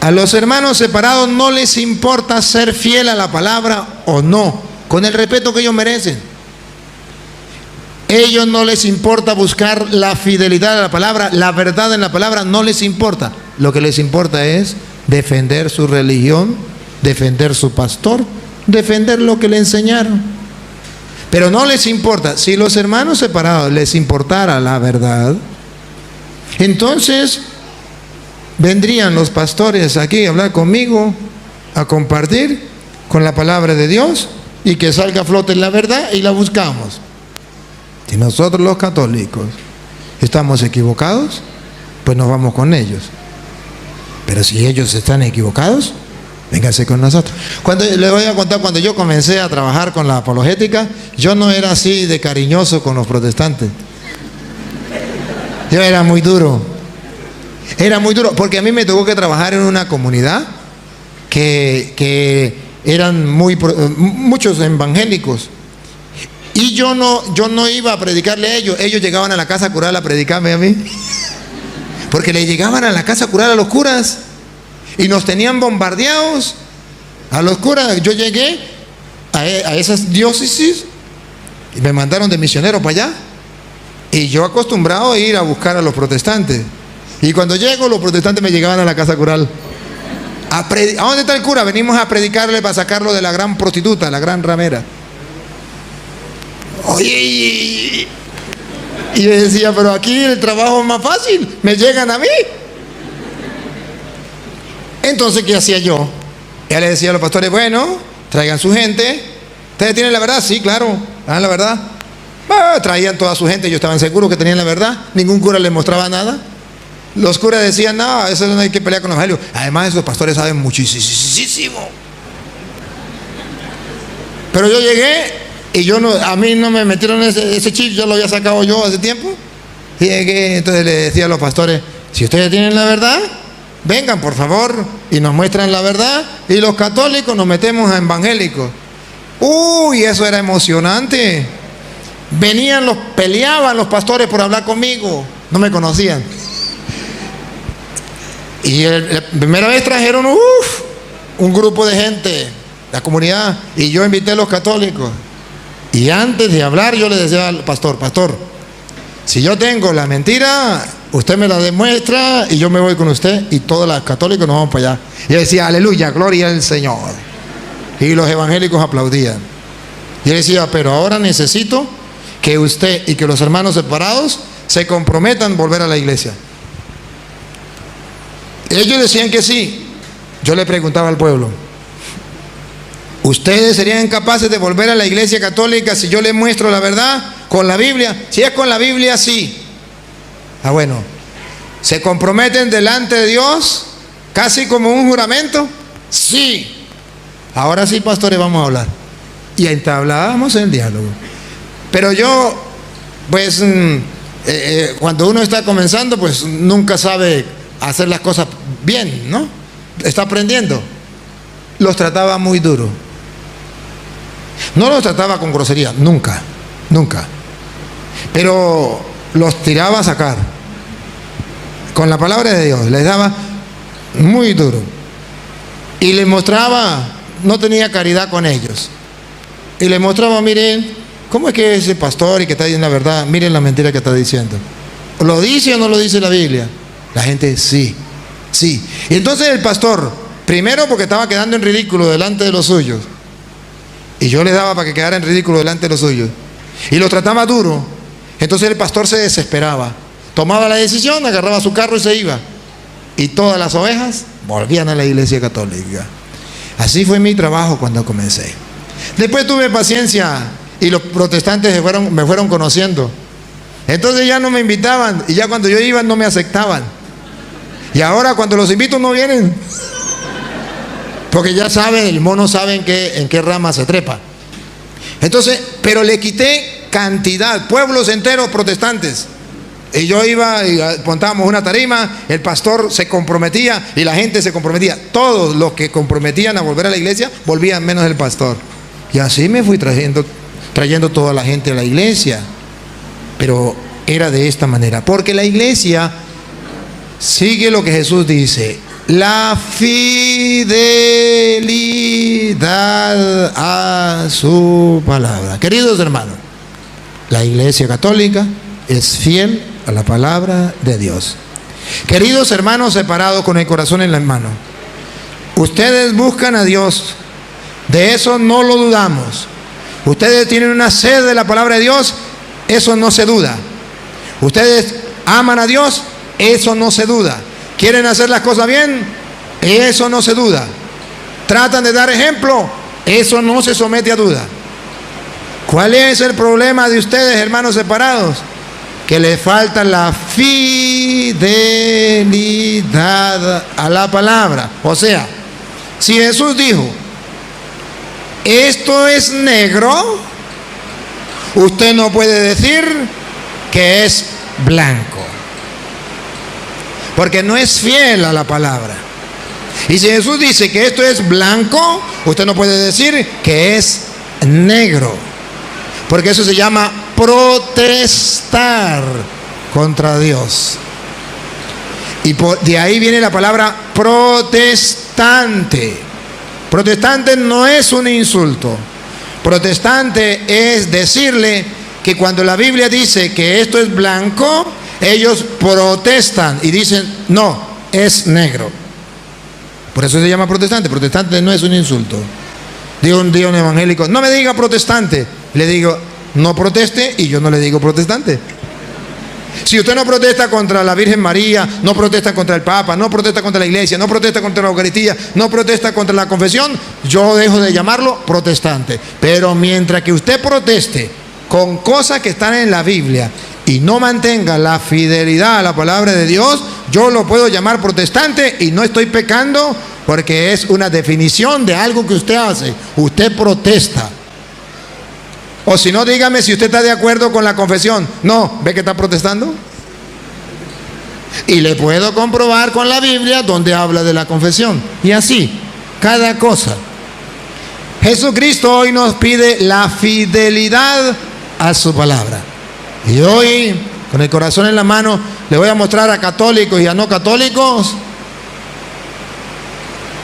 A los hermanos separados no les importa ser fiel a la palabra o no, con el respeto que ellos merecen. Ellos no les importa buscar la fidelidad a la palabra, la verdad en la palabra, no les importa. Lo que les importa es defender su religión, defender su pastor, defender lo que le enseñaron. Pero no les importa. Si los hermanos separados les importara la verdad, entonces vendrían los pastores aquí a hablar conmigo, a compartir con la palabra de Dios y que salga a flote la verdad y la buscamos. Si nosotros los católicos estamos equivocados, pues nos vamos con ellos. Pero si ellos están equivocados, vénganse con nosotros. Les voy a contar, cuando yo comencé a trabajar con la apologética, yo no era así de cariñoso con los protestantes. Yo era muy duro. Era muy duro, porque a mí me tocó que trabajar en una comunidad que eran muchos evangélicos. Y yo no iba a predicarle a ellos. Ellos llegaban a la casa cural a predicarme a mí. Porque le llegaban a la casa cural a los curas. Y nos tenían bombardeados a los curas. Yo llegué a esas diócesis y me mandaron de misionero para allá. Y yo acostumbrado a ir a buscar a los protestantes. Y cuando llego, los protestantes me llegaban a la casa cural. ¿A dónde está el cura? Venimos a predicarle para sacarlo de la gran prostituta, la gran ramera. Oye, y yo decía, pero aquí el trabajo es más fácil, me llegan a mí. Entonces, ¿qué hacía yo? Ya le decía a los pastores, bueno, traigan su gente. ¿Ustedes tienen la verdad? Sí, claro, la verdad. Traían toda su gente, ellos estaban seguros que tenían la verdad. Ningún cura les mostraba nada. Los curas decían, no, eso no hay que pelear con los evangelios. Además, esos pastores saben muchísimo. Pero yo llegué y a mí no me metieron ese chip, yo lo había sacado yo hace tiempo. Y llegué, entonces le decía a los pastores, si ustedes tienen la verdad, vengan por favor y nos muestran la verdad. Y los católicos nos metemos a evangélicos. Uy, eso era emocionante. Peleaban los pastores por hablar conmigo. No me conocían. Y la primera vez trajeron un grupo de gente, la comunidad, y yo invité a los católicos. Y antes de hablar yo le decía al pastor, si yo tengo la mentira, usted me la demuestra y yo me voy con usted y todos los católicos nos vamos para allá. Y yo decía, aleluya, gloria al Señor. Y los evangélicos aplaudían. Y yo decía, pero ahora necesito que usted y que los hermanos separados se comprometan a volver a la iglesia. Ellos decían que sí. Yo le preguntaba al pueblo, ¿ustedes serían capaces de volver a la iglesia católica si yo les muestro la verdad con la Biblia? Si es con la Biblia, sí. Bueno, ¿se comprometen delante de Dios casi como un juramento? Sí. Ahora sí, pastores, vamos a hablar. Y entablábamos el diálogo. Pero yo, pues, cuando uno está comenzando, pues nunca sabe hacer las cosas bien, ¿no? Está aprendiendo. Los trataba muy duro. No los trataba con grosería, nunca. Pero los tiraba a sacar. Con la palabra de Dios, les daba muy duro. Y les mostraba, no tenía caridad con ellos. Y les mostraba, miren, ¿cómo es que ese pastor y que está diciendo la verdad? Miren la mentira que está diciendo. ¿Lo dice o no lo dice la Biblia? La gente, sí. Y entonces el pastor, primero porque estaba quedando en ridículo delante de los suyos. Y yo le daba para que quedara en ridículo delante de los suyos. Y lo trataba duro. Entonces el pastor se desesperaba. Tomaba la decisión, agarraba su carro y se iba. Y todas las ovejas volvían a la iglesia católica. Así fue mi trabajo cuando comencé. Después tuve paciencia y los protestantes me fueron conociendo. Entonces ya no me invitaban y ya cuando yo iba no me aceptaban. Y ahora cuando los invito no vienen. Porque ya saben, el mono sabe en qué rama se trepa. Entonces, pero le quité cantidad, pueblos enteros protestantes. Y yo iba y montábamos una tarima, el pastor se comprometía y la gente se comprometía. Todos los que comprometían a volver a la iglesia volvían menos el pastor. Y así me fui trayendo toda la gente a la iglesia. Pero era de esta manera, porque la iglesia sigue lo que Jesús dice: la fidelidad a su palabra. Queridos hermanos, la Iglesia Católica es fiel a la palabra de Dios. Queridos hermanos separados con el corazón en las manos, ustedes buscan a Dios, de eso no lo dudamos. Ustedes tienen una sed de la palabra de Dios, eso no se duda. Ustedes aman a Dios, eso no se duda. ¿Quieren hacer las cosas bien? Eso no se duda. ¿Tratan de dar ejemplo? Eso no se somete a duda. ¿Cuál es el problema de ustedes, hermanos separados? Que les falta la fidelidad a la palabra. O sea, si Jesús dijo, esto es negro, usted no puede decir que es blanco, porque no es fiel a la palabra. Y si Jesús dice que esto es blanco, usted no puede decir que es negro, porque eso se llama protestar contra Dios. Y de ahí viene la palabra protestante. Protestante no es un insulto. Protestante es decirle que cuando la Biblia dice que esto es blanco, ellos protestan y dicen, no, es negro. Por eso se llama protestante. Protestante no es un insulto. Digo un día un evangélico, no me diga protestante. Le digo, no proteste, y yo no le digo protestante. Si usted no protesta contra la Virgen María, no protesta contra el Papa, no protesta contra la Iglesia, no protesta contra la Eucaristía, no protesta contra la confesión, yo dejo de llamarlo protestante. Pero mientras que usted proteste con cosas que están en la Biblia y no mantenga la fidelidad a la palabra de Dios, yo lo puedo llamar protestante y no estoy pecando, porque es una definición de algo que usted hace. Usted protesta. O si no, dígame si usted está de acuerdo con la confesión. No, ¿ve que está protestando? Y le puedo comprobar con la Biblia donde habla de la confesión. Y así, cada cosa. Jesucristo hoy nos pide la fidelidad a su palabra. Y hoy, con el corazón en la mano, le voy a mostrar a católicos y a no católicos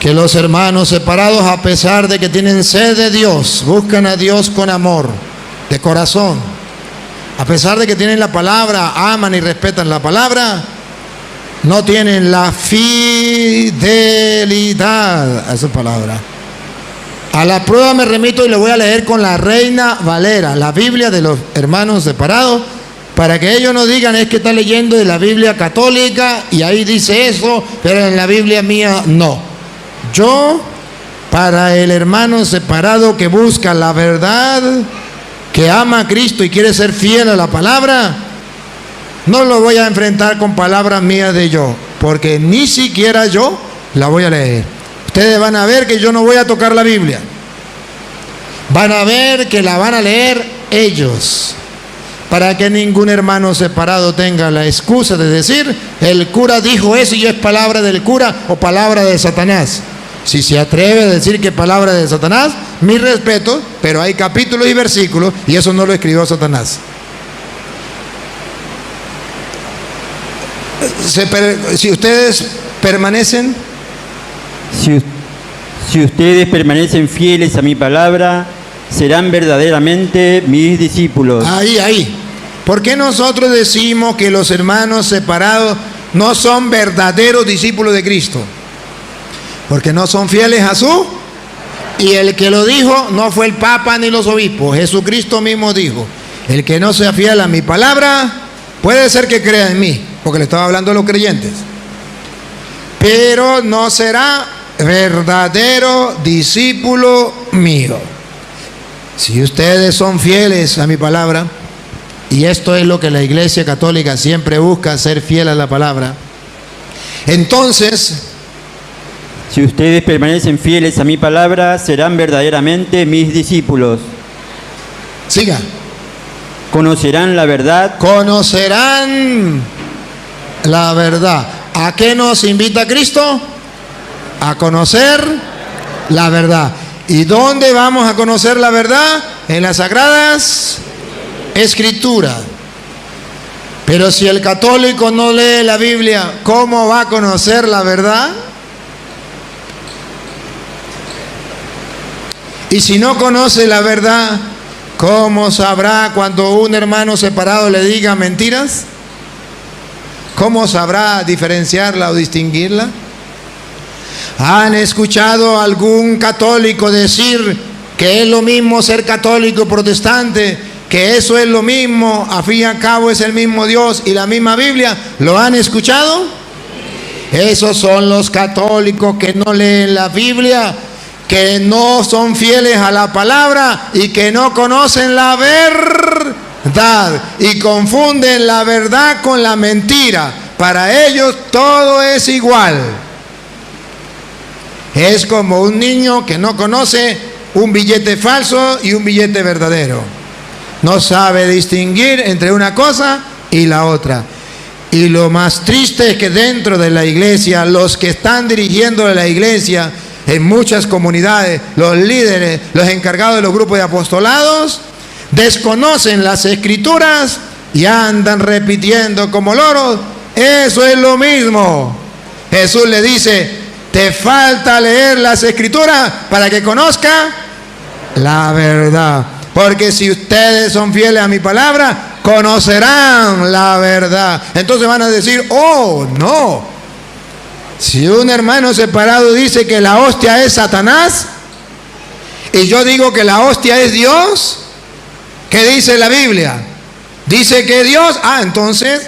que los hermanos separados, a pesar de que tienen sed de Dios, buscan a Dios con amor, de corazón. A pesar de que tienen la palabra, aman y respetan la palabra, no tienen la fidelidad a esa palabra. A la prueba me remito y le voy a leer con la Reina Valera, la Biblia de los hermanos separados, para que ellos no digan, es que está leyendo de la Biblia católica y ahí dice eso, pero en la Biblia mía no. Yo, para el hermano separado que busca la verdad, que ama a Cristo y quiere ser fiel a la palabra, no lo voy a enfrentar con palabras mías de yo, porque ni siquiera yo la voy a leer. Ustedes van a ver que yo no voy a tocar la Biblia. Van a ver que la van a leer ellos, para que ningún hermano separado tenga la excusa de decir, el cura dijo eso y es palabra del cura o palabra de Satanás. Si se atreve a decir que es palabra de Satanás, mi respeto, pero hay capítulos y versículos y eso no lo escribió Satanás. Si ustedes permanecen, si ustedes permanecen fieles a mi palabra, serán verdaderamente mis discípulos. Ahí. ¿Por qué nosotros decimos que los hermanos separados no son verdaderos discípulos de Cristo? Porque no son fieles a su... Y el que lo dijo no fue el Papa ni los obispos. Jesucristo mismo dijo, el que no sea fiel a mi palabra, puede ser que crea en mí, porque le estaba hablando a los creyentes, pero no será verdadero discípulo mío. Si ustedes son fieles a mi palabra, y esto es lo que la Iglesia Católica siempre busca, ser fiel a la palabra, entonces, si ustedes permanecen fieles a mi palabra, serán verdaderamente mis discípulos. Siga. Conocerán la verdad. Conocerán la verdad. ¿A qué nos invita Cristo? A conocer la verdad. ¿Y dónde vamos a conocer la verdad? En las Sagradas Escrituras. Pero si el católico no lee la Biblia, ¿cómo va a conocer la verdad? Y si no conoce la verdad, ¿cómo sabrá cuando un hermano separado le diga mentiras? ¿Cómo sabrá diferenciarla o distinguirla? ¿Han escuchado a algún católico decir que es lo mismo ser católico o protestante? Que eso es lo mismo, a fin y al cabo es el mismo Dios y la misma Biblia. ¿Lo han escuchado? Esos son los católicos que no leen la Biblia, que no son fieles a la palabra y que no conocen la verdad y confunden la verdad con la mentira. Para ellos todo es igual. Es como un niño que no conoce un billete falso y un billete verdadero. No sabe distinguir entre una cosa y la otra. Y lo más triste es que dentro de la iglesia, los que están dirigiendo la iglesia en muchas comunidades, los líderes, los encargados de los grupos de apostolados, desconocen las escrituras y andan repitiendo como loros. Eso es lo mismo. Jesús le dice: te falta leer las escrituras para que conozca la verdad. Porque si ustedes son fieles a mi palabra, conocerán la verdad. Entonces van a decir: oh, no. Si un hermano separado dice que la hostia es Satanás y yo digo que la hostia es Dios, ¿qué dice la Biblia? Dice que Dios, entonces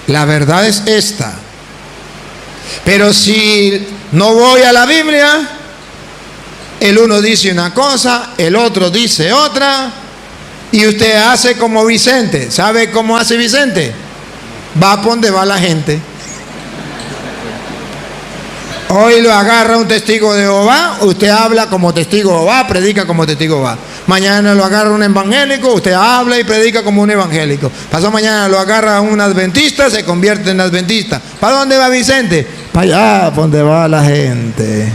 la verdad es esta. Pero si no voy a la Biblia, el uno dice una cosa, el otro dice otra, y usted hace como Vicente. ¿Sabe cómo hace Vicente? Va por donde va la gente. Hoy lo agarra un testigo de Jehová, usted habla como testigo de Jehová, predica como testigo de Jehová. Mañana lo agarra un evangélico, usted habla y predica como un evangélico. Pasó mañana lo agarra un adventista, se convierte en adventista. ¿Para dónde va Vicente? Para allá, por donde va la gente.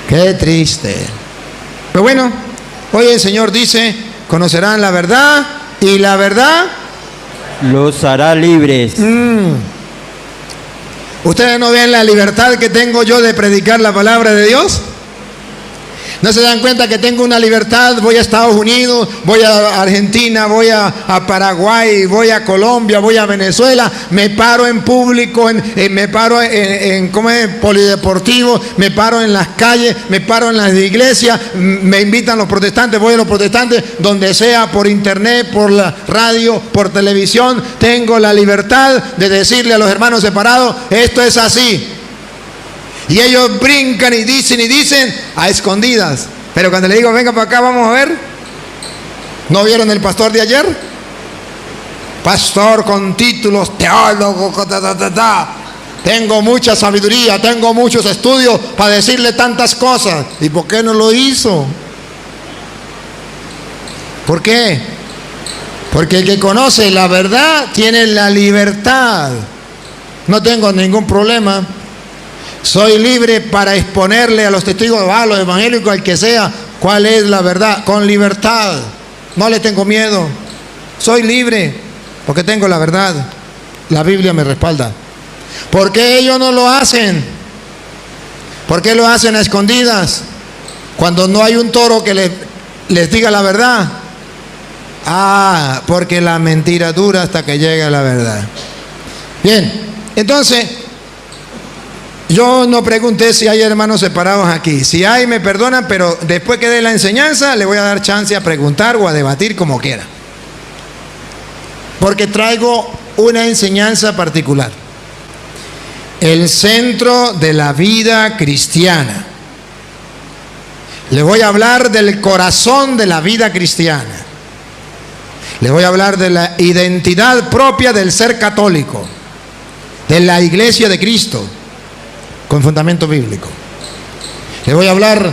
Qué triste. Pero bueno, hoy el Señor dice: conocerán la verdad y la verdad los hará libres. ¿Ustedes no ven la libertad que tengo yo de predicar la palabra de Dios? ¿No se dan cuenta que tengo una libertad? Voy a Estados Unidos, voy a Argentina, voy a Paraguay, voy a Colombia, voy a Venezuela, me paro en público, me paro en polideportivo, me paro en las calles, me paro en las iglesias, me invitan los protestantes, voy a los protestantes, donde sea, por internet, por la radio, por televisión. Tengo la libertad de decirle a los hermanos separados: esto es así. Y ellos brincan y dicen a escondidas. Pero cuando le digo: venga para acá, vamos a ver. ¿No vieron el pastor de ayer? Pastor con títulos, teólogo, tengo mucha sabiduría, tengo muchos estudios para decirle tantas cosas. ¿Y por qué no lo hizo? ¿Por qué? Porque el que conoce la verdad tiene la libertad. No tengo ningún problema. Soy libre para exponerle a los testigos de Jehová, a los evangélicos, al que sea, cuál es la verdad, con libertad. No le tengo miedo. Soy libre porque tengo la verdad. La Biblia me respalda. ¿Por qué ellos no lo hacen? ¿Por qué lo hacen a escondidas? Cuando no hay un toro que les diga la verdad. Porque la mentira dura hasta que llegue la verdad. Bien, entonces, yo no pregunté si hay hermanos separados aquí. Si hay, me perdonan, pero después que dé la enseñanza, le voy a dar chance a preguntar o a debatir como quiera. Porque traigo una enseñanza particular. El centro de la vida cristiana. Le voy a hablar del corazón de la vida cristiana. Le voy a hablar de la identidad propia del ser católico, de la Iglesia de Cristo, con fundamento bíblico. Le voy a hablar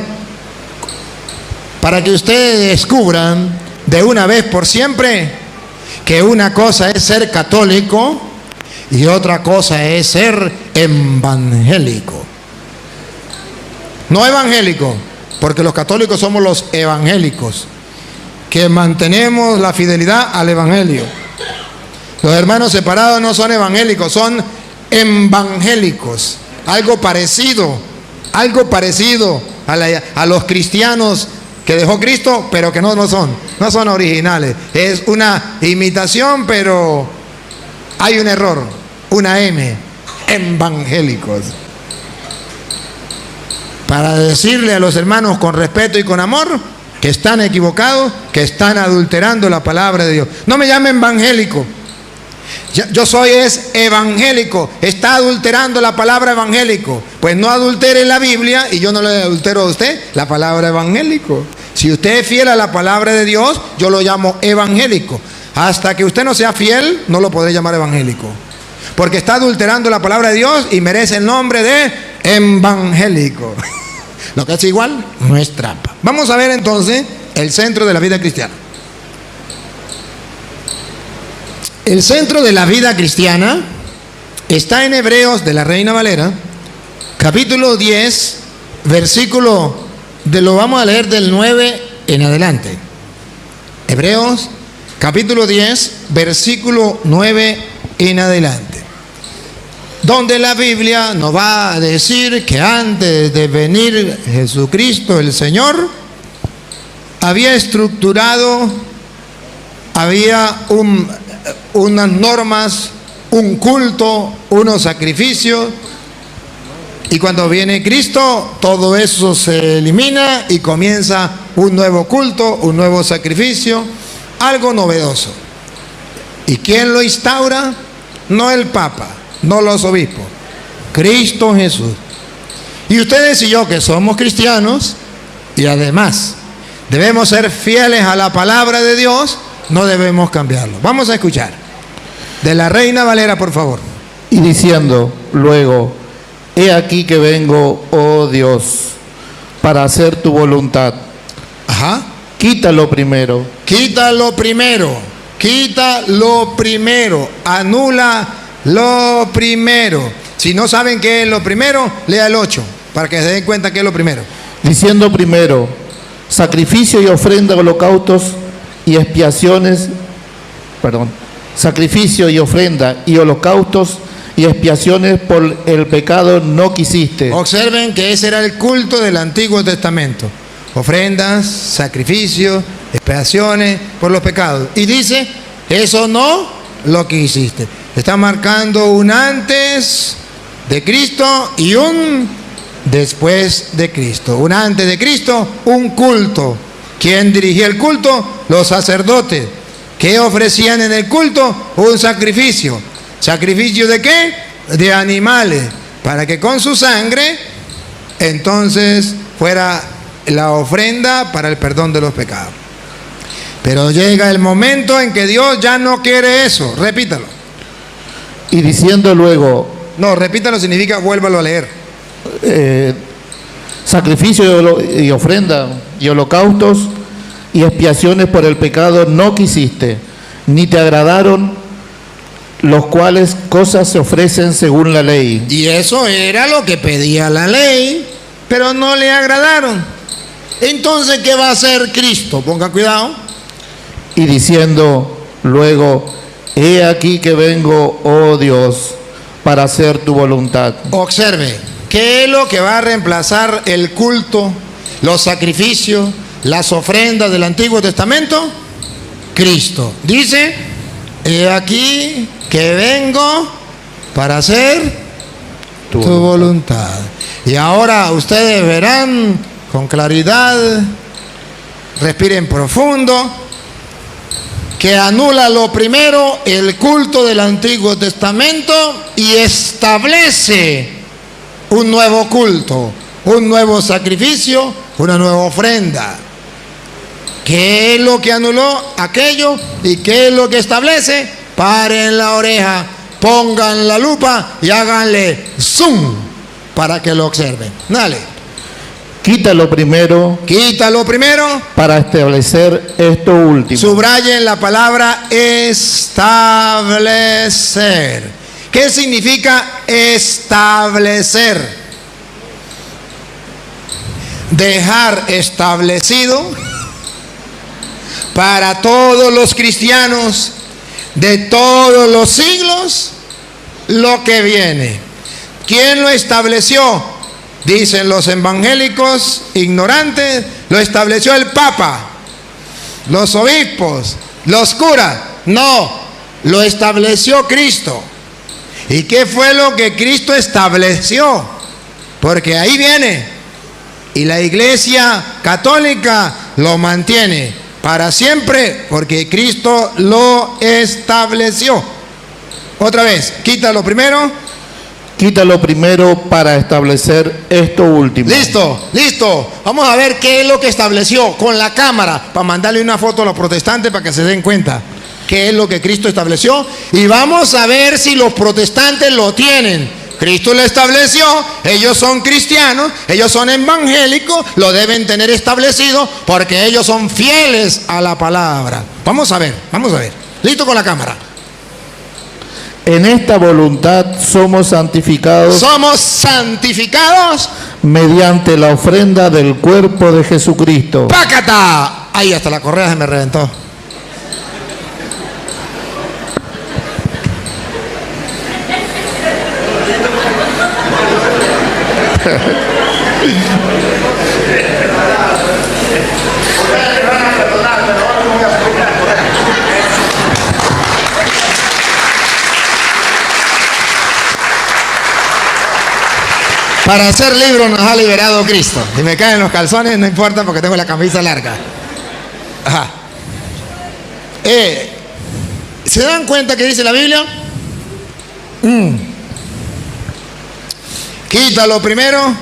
para que ustedes descubran de una vez por siempre que una cosa es ser católico y otra cosa es ser evangélico. No evangélico, porque los católicos somos los evangélicos, que mantenemos la fidelidad al evangelio. Los hermanos separados no son evangélicos, son evangélicos. Algo parecido a los cristianos que dejó Cristo, pero que no son originales. Es una imitación, pero hay un error, una M, evangélicos. Para decirle a los hermanos con respeto y con amor que están equivocados, que están adulterando la palabra de Dios. No me llamen evangélico. Yo soy evangélico. Está adulterando la palabra evangélico. Pues no adultere la Biblia y yo no le adultero a usted la palabra evangélico. Si usted es fiel a la palabra de Dios, yo lo llamo evangélico. Hasta que usted no sea fiel, no lo podré llamar evangélico. Porque está adulterando la palabra de Dios y merece el nombre de evangélico. Lo que es igual no es trampa. Vamos a ver entonces el centro de la vida cristiana. El centro de la vida cristiana está en Hebreos de la Reina Valera, capítulo 10, versículo lo vamos a leer del 9 en adelante. Hebreos, capítulo 10, versículo 9 en adelante. Donde la Biblia nos va a decir que antes de venir Jesucristo el Señor, había estructurado, había unas normas, un culto, unos sacrificios, y cuando viene Cristo, todo eso se elimina y comienza un nuevo culto, un nuevo sacrificio, algo novedoso. ¿Y quién lo instaura? No el Papa, no los obispos, Cristo Jesús. Y ustedes y yo, que somos cristianos y además debemos ser fieles a la palabra de Dios, no debemos cambiarlo. Vamos a escuchar de la Reina Valera, por favor. Y diciendo luego: he aquí que vengo, oh Dios, para hacer tu voluntad. Ajá. Quítalo primero. Quítalo primero. Quítalo primero. Anula lo primero. Si no saben qué es lo primero, lea el 8 para que se den cuenta qué es lo primero. Diciendo primero: sacrificio y ofrenda, holocaustos y expiaciones, sacrificio y ofrenda y holocaustos y expiaciones por el pecado no quisiste. Observen que ese era el culto del Antiguo Testamento. Ofrendas, sacrificios, expiaciones por los pecados. Y dice, eso no lo quisiste. Está marcando un antes de Cristo y un después de Cristo. Un antes de Cristo, un culto. ¿Quién dirigía el culto? Los sacerdotes. ¿Qué ofrecían en el culto? Un sacrificio. ¿Sacrificio de qué? De animales. Para que con su sangre, entonces, fuera la ofrenda para el perdón de los pecados. Pero llega el momento en que Dios ya no quiere eso. Repítalo. Y diciendo luego... No, repítalo significa vuélvalo a leer. Sacrificio y ofrenda y holocaustos y expiaciones por el pecado no quisiste, ni te agradaron, los cuales cosas se ofrecen según la ley. Y eso era lo que pedía la ley, pero no le agradaron. Entonces, ¿qué va a hacer Cristo? Ponga cuidado. Y diciendo luego: he aquí que vengo, oh Dios, para hacer tu voluntad. Observe, ¿qué es lo que va a reemplazar el culto, los sacrificios, las ofrendas del Antiguo Testamento? Cristo. Dice: he aquí que vengo para hacer tu voluntad. Y ahora ustedes verán con claridad, respiren profundo, que anula lo primero, el culto del Antiguo Testamento, y establece un nuevo culto, un nuevo sacrificio, una nueva ofrenda. ¿Qué es lo que anuló aquello y qué es lo que establece? Paren la oreja, pongan la lupa y háganle zoom para que lo observen. Dale. Quítalo primero. Quítalo primero. Para establecer esto último. Subrayen la palabra establecer. ¿Qué significa establecer? Dejar establecido para todos los cristianos de todos los siglos lo que viene. ¿Quién lo estableció? Dicen los evangélicos ignorantes, lo estableció el Papa, los obispos, los curas. No, lo estableció Cristo. ¿Y qué fue lo que Cristo estableció? Porque ahí viene. Y la Iglesia Católica lo mantiene para siempre porque Cristo lo estableció. Otra vez, quítalo primero. Quítalo primero para establecer esto último. Listo, listo. Vamos a ver qué es lo que estableció con la cámara para mandarle una foto a los protestantes para que se den cuenta qué es lo que Cristo estableció. Y vamos a ver si los protestantes lo tienen. Cristo lo estableció, ellos son cristianos, ellos son evangélicos, lo deben tener establecido porque ellos son fieles a la palabra. Vamos a ver, vamos a ver. Listo con la cámara. En esta voluntad somos santificados. Somos santificados mediante la ofrenda del cuerpo de Jesucristo. ¡Pácata! Ahí hasta la correa se me reventó. Para hacer libros nos ha liberado Cristo. Si me caen los calzones no importa porque tengo la camisa larga. Ajá. ¿Se dan cuenta que dice la Biblia? Quítalo primero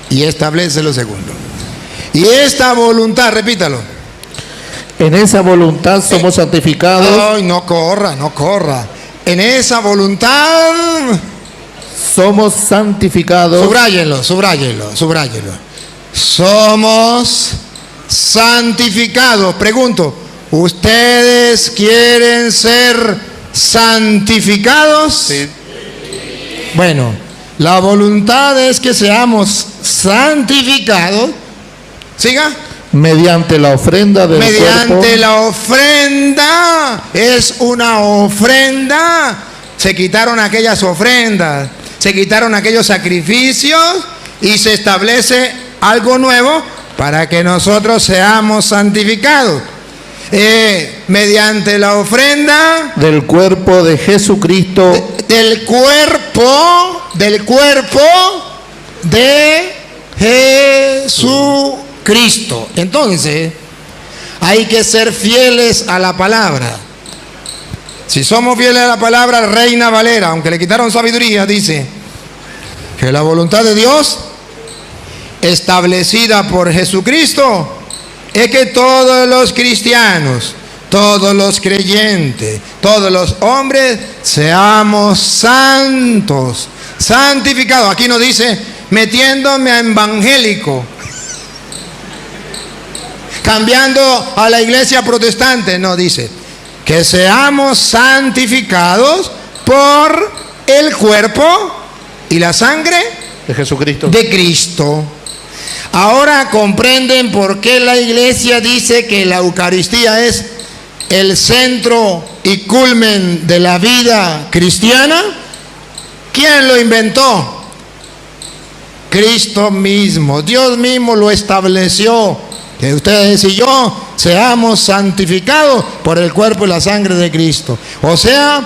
y establece lo segundo. Y esta voluntad, repítalo. En esa voluntad somos santificados. Ay, no corra, no corra. En esa voluntad somos santificados. Subráyenlo, subráyenlo, subráyenlo. Somos santificados. Pregunto, ¿ustedes quieren ser santificados? Sí. Bueno, la voluntad es que seamos santificados. Siga. Mediante la ofrenda del cuerpo. Mediante la ofrenda. Es una ofrenda. Se quitaron aquellas ofrendas. Se quitaron aquellos sacrificios y se establece algo nuevo para que nosotros seamos santificados. Mediante la ofrenda del cuerpo de Jesucristo. Del cuerpo de Jesucristo. Entonces, hay que ser fieles a la palabra. Si somos fieles a la palabra, Reina Valera, aunque le quitaron sabiduría, dice que la voluntad de Dios establecida por Jesucristo es que todos los cristianos, todos los creyentes, todos los hombres seamos santos, santificados. Aquí no dice metiéndome a evangélico, cambiando a la iglesia protestante, no dice. Que seamos santificados por el cuerpo y la sangre de Jesucristo. De Cristo. Ahora comprenden por qué la iglesia dice que la Eucaristía es el centro y culmen de la vida cristiana. ¿Quién lo inventó? Cristo mismo. Dios mismo lo estableció. Que ustedes y yo seamos santificados por el cuerpo y la sangre de Cristo. O sea,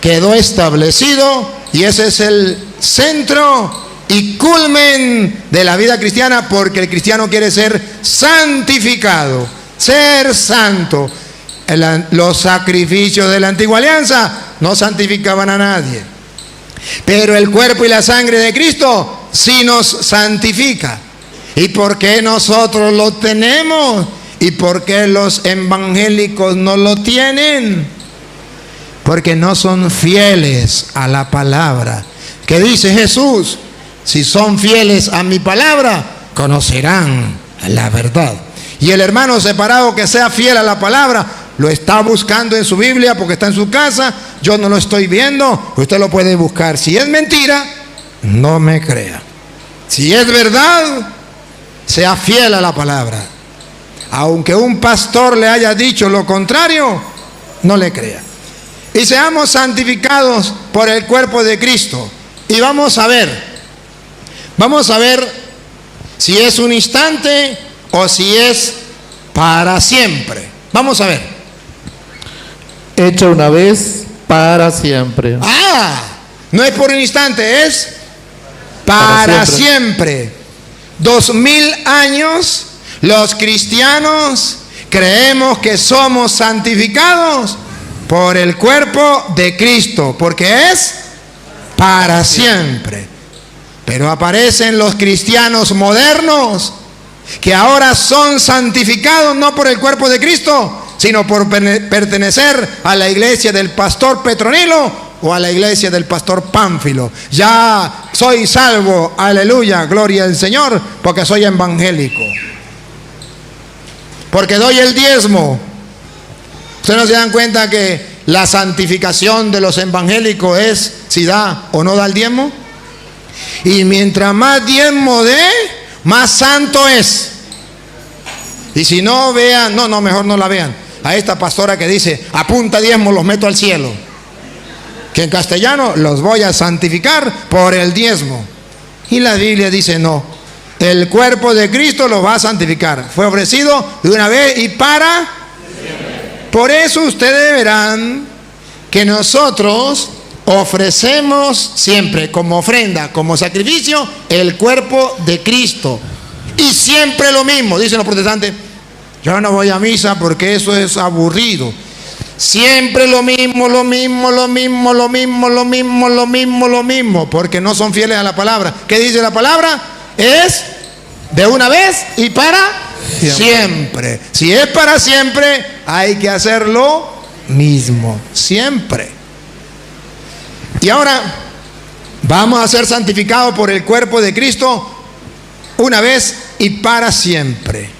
quedó establecido y ese es el centro y culmen de la vida cristiana, porque el cristiano quiere ser santificado, ser santo. Los sacrificios de la antigua alianza no santificaban a nadie, pero el cuerpo y la sangre de Cristo sí nos santifica. ¿Y por qué nosotros lo tenemos? ¿Y por qué los evangélicos no lo tienen? Porque no son fieles a la palabra. ¿Qué dice Jesús? Si son fieles a mi palabra, conocerán la verdad. Y el hermano separado que sea fiel a la palabra, lo está buscando en su Biblia porque está en su casa. Yo no lo estoy viendo. Usted lo puede buscar. Si es mentira, no me crea. Si es verdad, sea fiel a la palabra. Aunque un pastor le haya dicho lo contrario, no le crea. Y seamos santificados por el cuerpo de Cristo. Y vamos a ver Vamos a ver si es un instante o si es para siempre. Vamos a ver. Hecho una vez para siempre. No es por un instante, es para siempre. 2000 años, los cristianos creemos que somos santificados por el cuerpo de Cristo, porque es para siempre. Pero aparecen los cristianos modernos que ahora son santificados no por el cuerpo de Cristo, sino por pertenecer a la iglesia del pastor Petronilo o a la iglesia del pastor Pánfilo. Ya soy salvo, aleluya, gloria al Señor, porque soy evangélico, porque doy el diezmo. ¿Ustedes no se dan cuenta que la santificación de los evangélicos es si da o no da el diezmo? Y mientras más diezmo dé, más santo es. Y si no, vean, no, mejor no la vean a esta pastora que dice: apunta diezmo, los meto al cielo, que en castellano los voy a santificar por el diezmo. Y la Biblia dice: no, el cuerpo de Cristo lo va a santificar. Fue ofrecido de una vez y para siempre. Por eso ustedes verán que nosotros ofrecemos siempre como ofrenda, como sacrificio, el cuerpo de Cristo. Y siempre lo mismo, dicen los protestantes: yo no voy a misa porque eso es aburrido. Siempre lo mismo, porque no son fieles a la palabra. ¿Qué dice la palabra? Es de una vez y para siempre. Si es para siempre, hay que hacer lo mismo, siempre. Y ahora vamos a ser santificados por el cuerpo de Cristo una vez y para siempre.